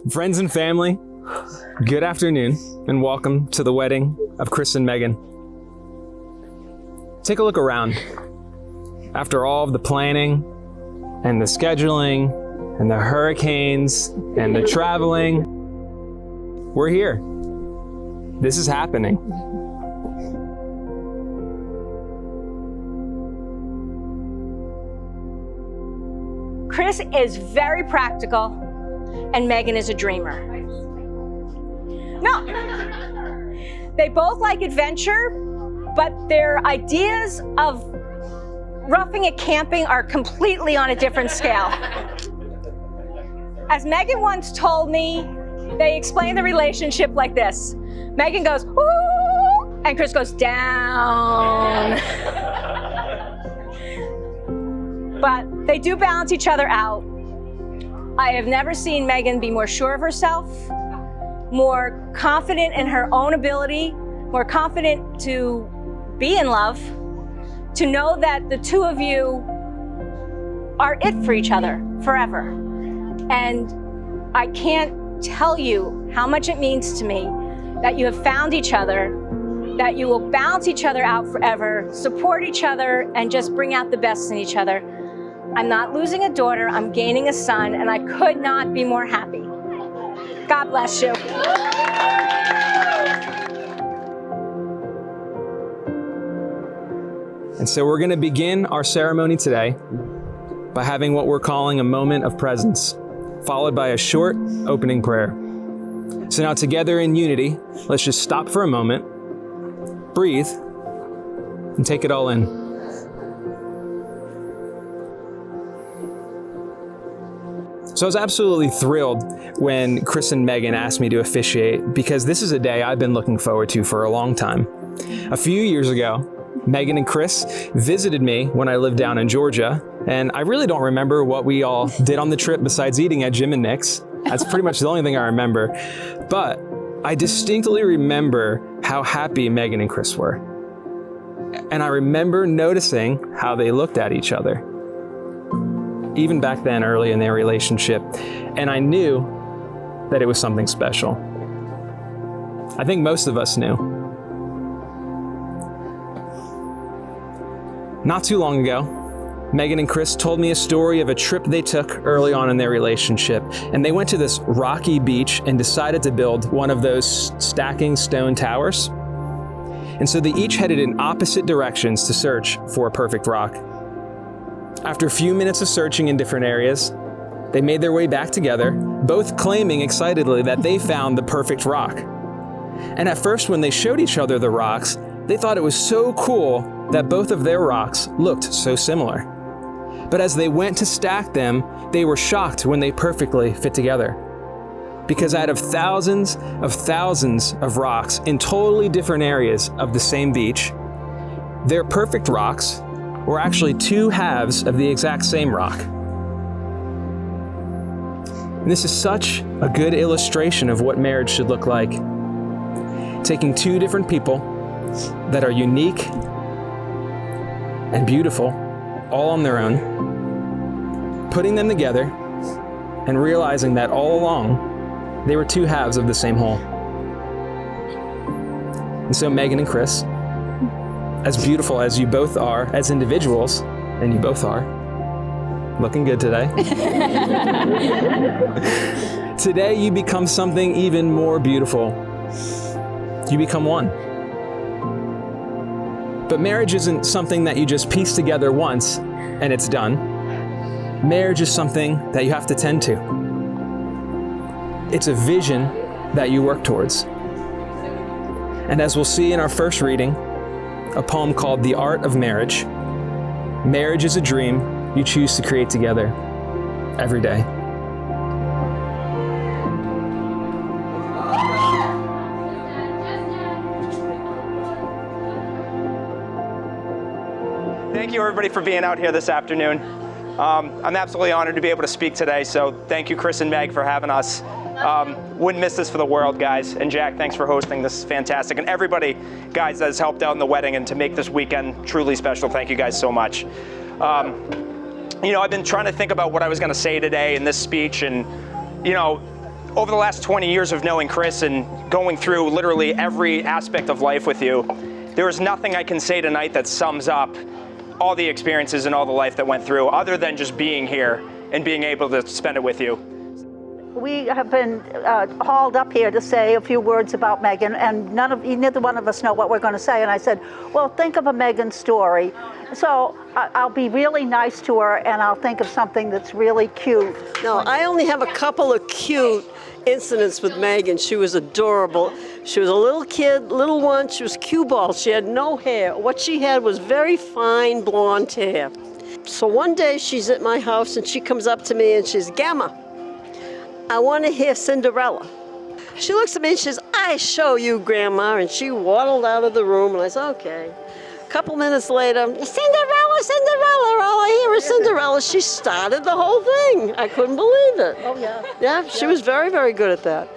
Friends and family, good afternoon and welcome to the wedding of Chris and Megan. Take a look around. After all of the planning and the scheduling and the hurricanes and the traveling, we're here. This is happening. Chris is very practical and Megan is a dreamer. No, they both like adventure, but their ideas of roughing it camping are completely on a different scale. As Megan once told me, they explain the relationship like this. Megan goes, "Ooh," and Chris goes, "Down." But they do balance each other out. I have never seen Megan be more sure of herself, more confident in her own ability, more confident to be in love, to know that the two of you are it for each other forever. And I can't tell you how much it means to me that you have found each other, that you will balance each other out forever, support each other, and just bring out the best in each other. I'm not losing a daughter, I'm gaining a son, and I could not be more happy. God bless you. And so we're going to begin our ceremony today by having what we're calling a moment of presence, followed by a short opening prayer. So now together in unity, let's just stop for a moment, breathe, and take it all in. So I was absolutely thrilled when Chris and Megan asked me to officiate because this is a day I've been looking forward to for a long time. A few years ago, Megan and Chris visited me when I lived down in Georgia, and I really don't remember what we all did on the trip besides eating at Jim and Nick's. That's pretty much the only thing I remember. But I distinctly remember how happy Megan and Chris were. And I remember noticing how they looked at each other, even back then, early in their relationship. And I knew that it was something special. I think most of us knew. Not too long ago, Megan and Chris told me a story of a trip they took early on in their relationship. And they went to this rocky beach and decided to build one of those stacking stone towers. And so they each headed in opposite directions to search for a perfect rock. After a few minutes of searching in different areas, they made their way back together, both claiming excitedly that they found the perfect rock. And at first, when they showed each other the rocks, they thought it was so cool that both of their rocks looked so similar. But as they went to stack them, they were shocked when they perfectly fit together. Because out of thousands of rocks in totally different areas of the same beach, their perfect rocks were actually two halves of the exact same rock. And this is such a good illustration of what marriage should look like. Taking two different people that are unique and beautiful, all on their own, putting them together and realizing that all along, they were two halves of the same whole. And so Megan and Chris, as beautiful as you both are as individuals, and you both are, looking good today. Today you become something even more beautiful. You become one. But marriage isn't something that you just piece together once and it's done. Marriage is something that you have to tend to. It's a vision that you work towards. And as we'll see in our first reading, a poem called The Art of Marriage, marriage is a dream you choose to create together every day. Thank you everybody for being out here this afternoon. I'm absolutely honored to be able to speak today, so thank you Chris and Meg for having us. Wouldn't miss this for the world, guys. And Jack, thanks for hosting. This is fantastic. And everybody, guys, that has helped out in the wedding and to make this weekend truly special, thank you guys so much. You know, I've been trying to think about what I was going to say today in this speech, and, you know, over the last 20 years of knowing Chris and going through literally every aspect of life with you, there is nothing I can say tonight that sums up all the experiences and all the life that went through, other than just being here and being able to spend it with you. We have been hauled up here to say a few words about Megan, and neither one of us know what we're going to say. And I said, well, think of a Megan story. So I'll be really nice to her, and I'll think of something that's really cute. No, I only have a couple of cute incidents with Megan. She was adorable. She was a little kid, little one. She was cue ball. She had no hair. What she had was very fine blonde hair. So one day she's at my house, and she comes up to me, and she's, Gamma, I want to hear Cinderella. She looks at me and she says, I show you, Grandma. And she waddled out of the room, and I said, okay. A couple minutes later, Cinderella, Cinderella, all I hear is Cinderella. She started the whole thing. I couldn't believe it. Oh, yeah. Yeah, she was very, very good at that.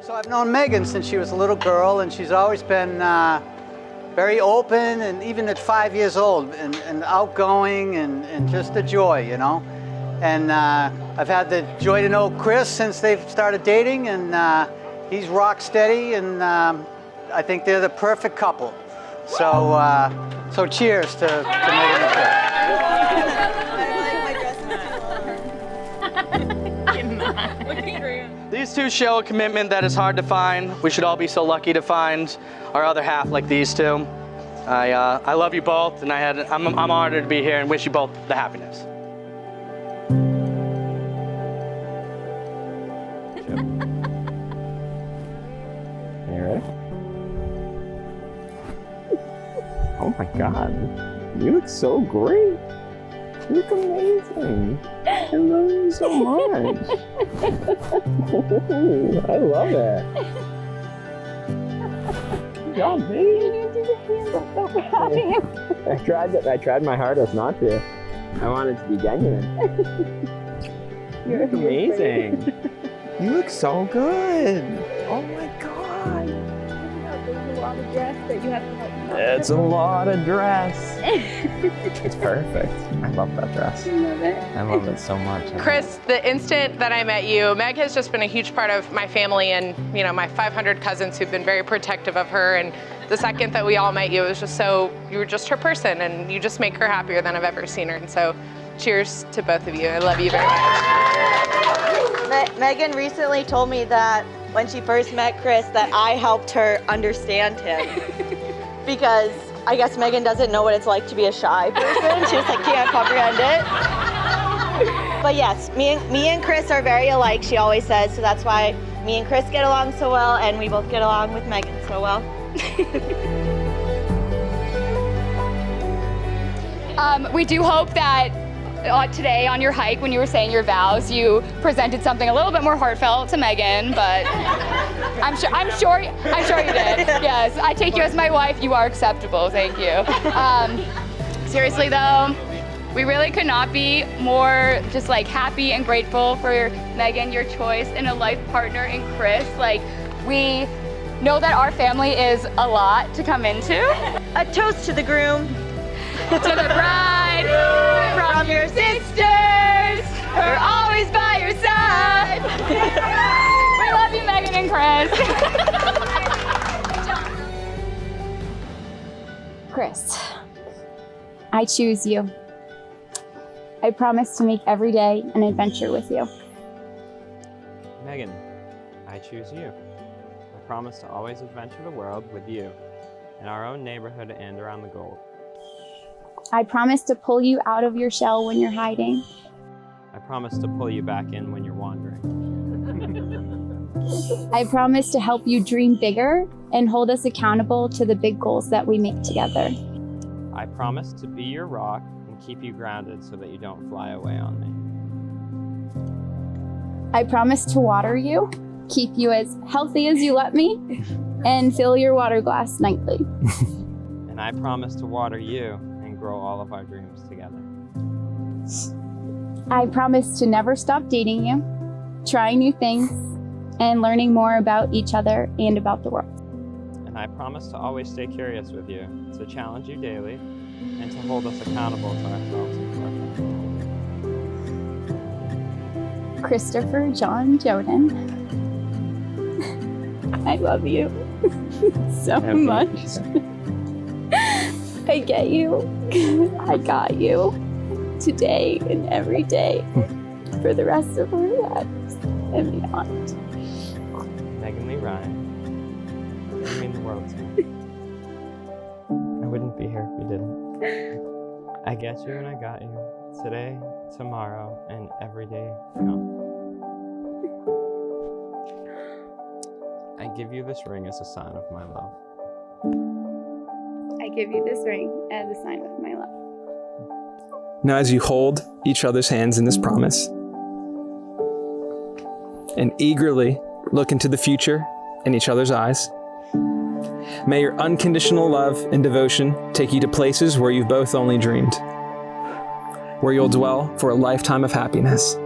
So I've known Megan since she was a little girl, and she's always been very open, and even at 5 years old, and outgoing, and just a joy, you know. And I've had the joy to know Chris since they've started dating, and he's rock steady, and I think they're the perfect couple. So cheers to Megan and Chris. These two show a commitment that is hard to find. We should all be so lucky to find our other half like these two. I love you both, and I'm honored to be here and wish you both the happiness. You ready? Oh my God, you look so great. You look amazing. I love you so much. Ooh, I love it. Good job, baby. I tried my hardest not to. I wanted to be genuine. You look amazing. You look so good. Oh my God. There's a lot of dress that you have to help me with. It's a lot of dress. It's perfect. I love that dress. I love it. I love it so much. Chris, the instant that I met you, Meg has just been a huge part of my family and, you know, my 500 cousins who've been very protective of her. And the second that we all met you, it was just so, you were just her person, and you just make her happier than I've ever seen her. And so cheers to both of you. I love you very much. Megan recently told me that when she first met Chris that I helped her understand him because I guess Megan doesn't know what it's like to be a shy person. She just can't comprehend it. But yes, me and Chris are very alike, she always says, so that's why me and Chris get along so well, and we both get along with Megan so well. We do hope that today on your hike, when you were saying your vows, you presented something a little bit more heartfelt to Megan, but I'm sure you did. Yes, I take you as my wife. You are acceptable. Thank you. Seriously though, we really could not be more just like happy and grateful for Megan, your choice, and a life partner in Chris. Like, we know that our family is a lot to come into. A toast to the groom. To the bride, from your sisters, we're always by your side. We love you, Megan and Chris. Chris, I choose you. I promise to make every day an adventure with you. Megan, I choose you. I promise to always adventure the world with you, in our own neighborhood and around the globe. I promise to pull you out of your shell when you're hiding. I promise to pull you back in when you're wandering. I promise to help you dream bigger and hold us accountable to the big goals that we make together. I promise to be your rock and keep you grounded so that you don't fly away on me. I promise to water you, keep you as healthy as you let me, and fill your water glass nightly. And I promise to water you and grow all of our dreams together. I promise to never stop dating you, trying new things, and learning more about each other and about the world. And I promise to always stay curious with you, to challenge you daily, and to hold us accountable to ourselves and to our friends. Christopher John Joden. I love you so much. I get you. I got you today and every day for the rest of our lives and beyond. Megan Lee Ryan, you mean the world to me. I wouldn't be here if you didn't. I get you and I got you today, tomorrow, and every day beyond. I give you this ring as a sign of my love. I give you this ring as a sign of my love. Now, as you hold each other's hands in this promise and eagerly look into the future in each other's eyes, may your unconditional love and devotion take you to places where you've both only dreamed, where you'll dwell for a lifetime of happiness,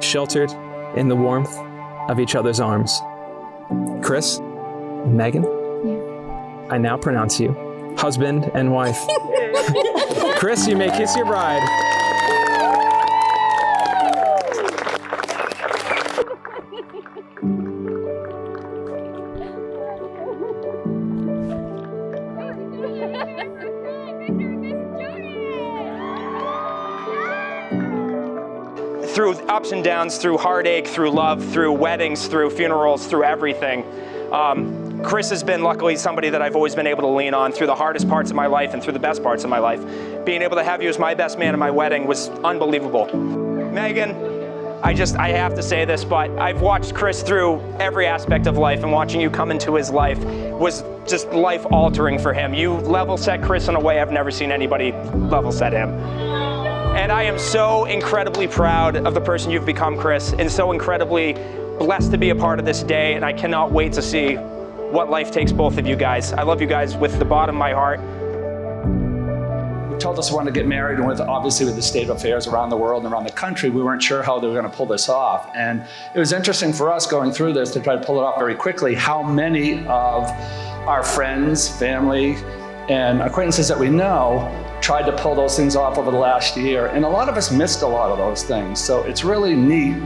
sheltered in the warmth of each other's arms. Chris, Megan, I now pronounce you husband and wife. Chris, you may kiss your bride. Through ups and downs, through heartache, through love, through weddings, through funerals, through everything, Chris has been luckily somebody that I've always been able to lean on through the hardest parts of my life and through the best parts of my life. Being able to have you as my best man at my wedding was unbelievable. Megan, I have to say this, but I've watched Chris through every aspect of life, and watching you come into his life was just life altering for him. You level set Chris in a way I've never seen anybody level set him. And I am so incredibly proud of the person you've become, Chris, and so incredibly blessed to be a part of this day, and I cannot wait to see what life takes both of you guys. I love you guys with the bottom of my heart. We told us we wanted to get married, and obviously with the state of affairs around the world and around the country, we weren't sure how they were going to pull this off. And it was interesting for us going through this to try to pull it off very quickly, how many of our friends, family, and acquaintances that we know tried to pull those things off over the last year. And a lot of us missed a lot of those things. So it's really neat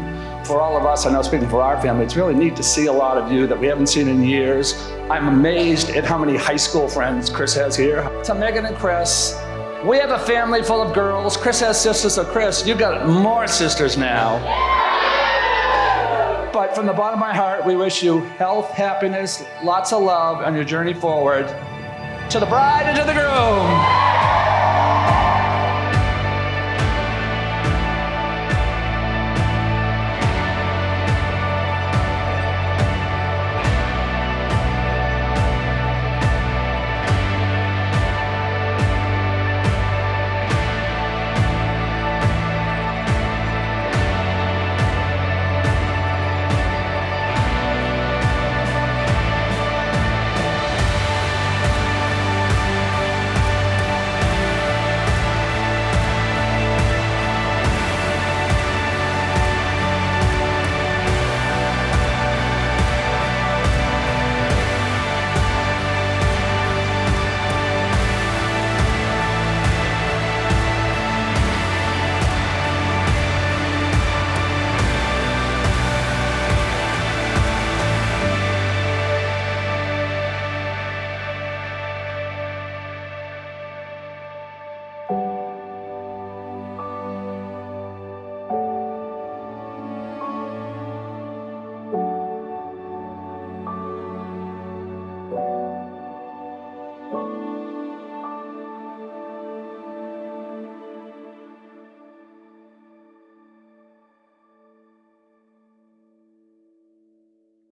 for all of us, I know speaking for our family, it's really neat to see a lot of you that we haven't seen in years. I'm amazed at how many high school friends Chris has here. To Megan and Chris, we have a family full of girls. Chris has sisters, so Chris, you've got more sisters now. But from the bottom of my heart, we wish you health, happiness, lots of love on your journey forward. To the bride and to the groom.